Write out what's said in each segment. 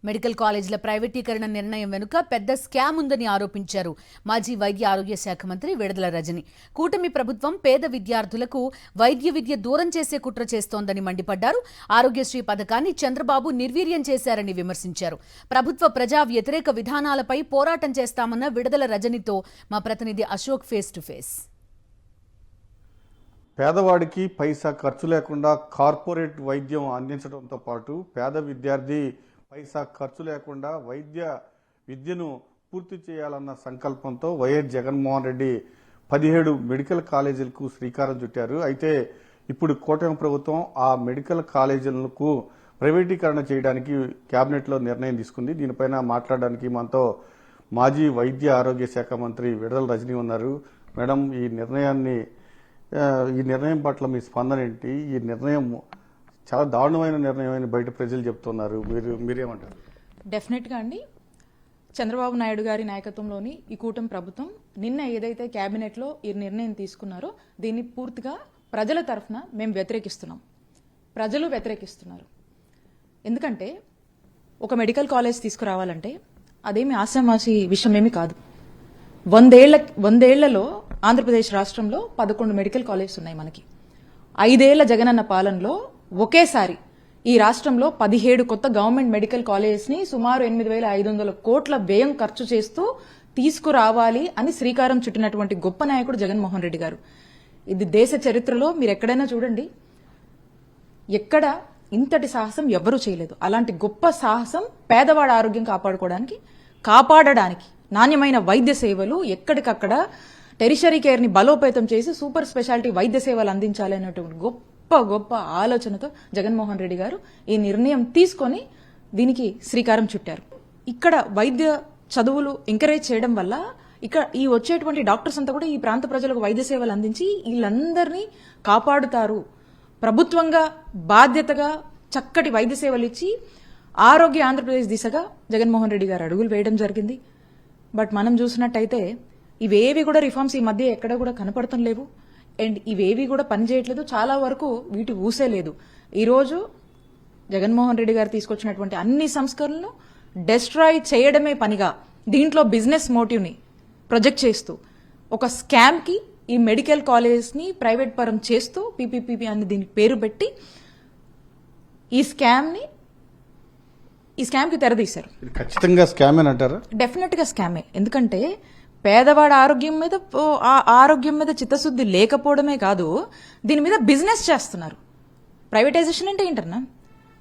Medical కాలేజీల ప్రైవేటీకరణ నిర్ణయం వెనుక పెద్ద స్కామ్ ఉందని ఆరోపించారు మాజీ వైద్య ఆరోగ్య శాఖ మంత్రి విడదల రజని. కూటమి ప్రభుత్వం పేద విద్యార్థులకు వైద్య విద్య దూరం చేసే కుట్ర చేస్తోందని మండిపడ్డారు. ఆరోగ్యశ్రీ పథకాన్ని చంద్రబాబు నిర్వీర్యం చేశారని విమర్శించారు. ప్రభుత్వ ప్రజా వ్యతిరేక విధానాలపై పోరాటం చేస్తామన్న విడదల రజనితో మా ప్రతినిధి అశోక్ ఫేస్ టు ఫేస్. పేదవాడికి పైసా ఖర్చు లేకుండా కార్పొరేట్ వైద్యం అందించడంతో పాటు పేద విద్యార్థి పైసా ఖర్చు లేకుండా వైద్య విద్యను పూర్తి చేయాలన్న సంకల్పంతో వైఎస్ జగన్మోహన్ రెడ్డి 17 మెడికల్ కాలేజీలకు శ్రీకారం చుట్టారు. అయితే ఇప్పుడు కూటమి ప్రభుత్వం ఆ మెడికల్ కాలేజీలకు ప్రైవేటీకరణ చేయడానికి కేబినెట్లో నిర్ణయం తీసుకుంది. దీనిపైన మాట్లాడడానికి మనతో మాజీ వైద్య ఆరోగ్య శాఖ మంత్రి విడదల రజని ఉన్నారు. మేడం, ఈ నిర్ణయం పట్ల మీ స్పందన ఏంటి? ఈ నిర్ణయం చాలా దారుణమైన నిర్ణయం అని బయట ప్రజలు చెప్తున్నారు. మీరేమంటారు? డెఫినెట్గా అండి, చంద్రబాబు నాయుడు గారి నాయకత్వంలోని ఈ కూటమి ప్రభుత్వం నిన్న ఏదైతే కేబినెట్లో ఈ నిర్ణయం తీసుకున్నారో దీన్ని పూర్తిగా ప్రజల తరఫున మేము వ్యతిరేకిస్తున్నాం. ప్రజలు వ్యతిరేకిస్తున్నారు. ఎందుకంటే ఒక మెడికల్ కాలేజ్ తీసుకురావాలంటే అదేమి ఆశామాషి విషయమేమి కాదు. 100 ఏళ్లలో ఆంధ్రప్రదేశ్ రాష్ట్రంలో 11 మెడికల్ కాలేజెస్ ఉన్నాయి. మనకి 5 ఏళ్ల జగనన్న పాలనలో ఒకేసారి ఈ రాష్ట్రంలో 17 కొత్త గవర్నమెంట్ మెడికల్ కాలేజెస్ ని సుమారు 8,500 కోట్ల వ్యయం ఖర్చు చేస్తూ తీసుకురావాలి అని శ్రీకారం చుట్టినటువంటి గొప్ప నాయకుడు జగన్మోహన్ రెడ్డి గారు. ఇది దేశ చరిత్రలో మీరు ఎక్కడైనా చూడండి, ఎక్కడ ఇంతటి సాహసం ఎవ్వరూ చేయలేదు. అలాంటి గొప్ప సాహసం పేదవాడి ఆరోగ్యం కాపాడడానికి నాణ్యమైన వైద్య సేవలు ఎక్కడికక్కడ టెరిషరీ కేర్ ని బలోపేతం చేసి సూపర్ స్పెషాలిటీ వైద్య సేవలు అందించాలి అనేటువంటి గొప్ప ఆలోచనతో జగన్మోహన్ రెడ్డి గారు ఈ నిర్ణయం తీసుకొని దీనికి శ్రీకారం చుట్టారు. ఇక్కడ వైద్య చదువులు ఎంకరేజ్ చేయడం వల్ల ఇక్కడ ఈ వచ్చేటువంటి డాక్టర్స్ అంతా కూడా ఈ ప్రాంత ప్రజలకు వైద్య సేవలు అందించి వీళ్ళందరినీ కాపాడుతారు. ప్రభుత్వంగా బాధ్యతగా చక్కటి వైద్య సేవలు ఇచ్చి ఆరోగ్య ఆంధ్రప్రదేశ్ దిశగా జగన్మోహన్ రెడ్డి గారు అడుగులు వేయడం జరిగింది. బట్ మనం చూసినట్టయితే ఇవేవి కూడా రిఫార్మ్స్ ఈ మధ్య ఎక్కడ కూడా కనపడటం లేవు. అండ్ ఇవేవి కూడా పనిచేయట్లేదు. చాలా వరకు వీటి ఊసే లేదు. ఈరోజు జగన్మోహన్ రెడ్డి గారు తీసుకొచ్చినటువంటి అన్ని సంస్కరణలు డెస్ట్రాయ్ చేయడమే పనిగా దీంట్లో బిజినెస్ మోటివ్ ని ప్రొజెక్ట్ చేస్తూ ఒక స్కామ్ కి ఈ మెడికల్ కాలేజ్ ని ప్రైవేట్ పరం చేస్తూ పీపీపీ అని దీనికి పేరు పెట్టి ఈ స్కామ్ కి తెరదీశారు. ఖచ్చితంగా స్కామ్ అని అంటారా? డెఫినెట్ గా స్కామే. ఎందుకంటే పేదవాడి ఆరోగ్యం మీద చిత్తశుద్ధి లేకపోవడమే కాదు, దీని మీద బిజినెస్ చేస్తున్నారు. ప్రైవేటైజేషన్ అంటే ఏంటన్నా,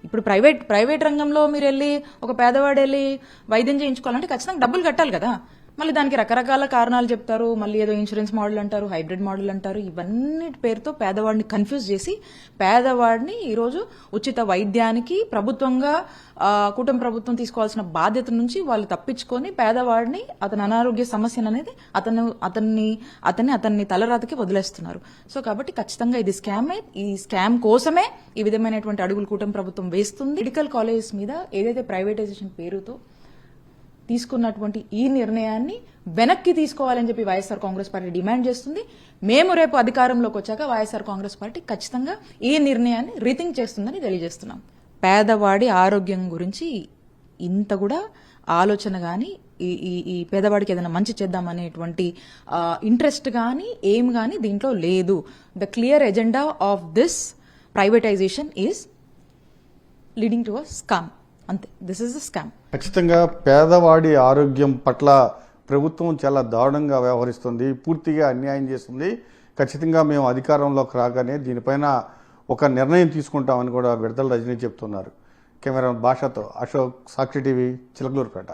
ఇప్పుడు ప్రైవేట్ రంగంలో మీరు వెళ్ళి ఒక పేదవాడు వెళ్ళి వైద్యం చేయించుకోవాలంటే ఖచ్చితంగా డబ్బులు కట్టాలి కదా. మళ్ళీ దానికి రకరకాల కారణాలు చెప్తారు. మళ్ళీ ఏదో ఇన్సూరెన్స్ మోడల్ అంటారు, హైబ్రిడ్ మోడల్ అంటారు. ఇవన్నీ పేరుతో పేదవాడిని కన్ఫ్యూజ్ చేసి పేదవాడిని ఈరోజు ఉచిత వైద్యానికి ప్రభుత్వంగా కూటమి ప్రభుత్వం తీసుకోవాల్సిన బాధ్యత నుంచి వాళ్ళు తప్పించుకొని పేదవాడిని అతని అనారోగ్య సమస్యను అనేది అతన్ని తలరాతకి వదిలేస్తున్నారు. సో కాబట్టి ఖచ్చితంగా ఇది స్కామే. ఈ స్కామ్ కోసమే ఈ విధమైనటువంటి అడుగులు కూటమి ప్రభుత్వం వేస్తుంది. మెడికల్ కాలేజెస్ మీద ఏదైతే ప్రైవేటైజేషన్ పేరుతో తీసుకున్నటువంటి ఈ నిర్ణయాన్ని వెనక్కి తీసుకోవాలని చెప్పి వైఎస్ఆర్ కాంగ్రెస్ పార్టీ డిమాండ్ చేస్తుంది. మేము రేపు అధికారంలోకి వచ్చాక వైఎస్ఆర్ కాంగ్రెస్ పార్టీ ఖచ్చితంగా ఈ నిర్ణయాన్ని రీథింక్ చేస్తుందని తెలియజేస్తున్నాం. పేదవాడి ఆరోగ్యం గురించి ఇంత కూడా ఆలోచన గాని ఈ పేదవాడికి ఏదైనా మంచి చేద్దామనేటువంటి ఇంట్రెస్ట్ గాని ఏం గాని దీంట్లో లేదు. The clear agenda of this privatisation is leading to a scam. అంతే, దిస్ ఇస్ అ స్కామ్. ఖచ్చితంగా పేదవాడి ఆరోగ్యం పట్ల ప్రభుత్వం చాలా దారుణంగా వ్యవహరిస్తుంది, పూర్తిగా అన్యాయం చేస్తుంది. ఖచ్చితంగా మేము అధికారంలోకి రాగానే దీనిపైన ఒక నిర్ణయం తీసుకుంటామని కూడా విడదల రజని చెప్తున్నారు. కెమెరా భాషతో అశోక్, సాక్షి టీవీ, చిలకలూరుపేట.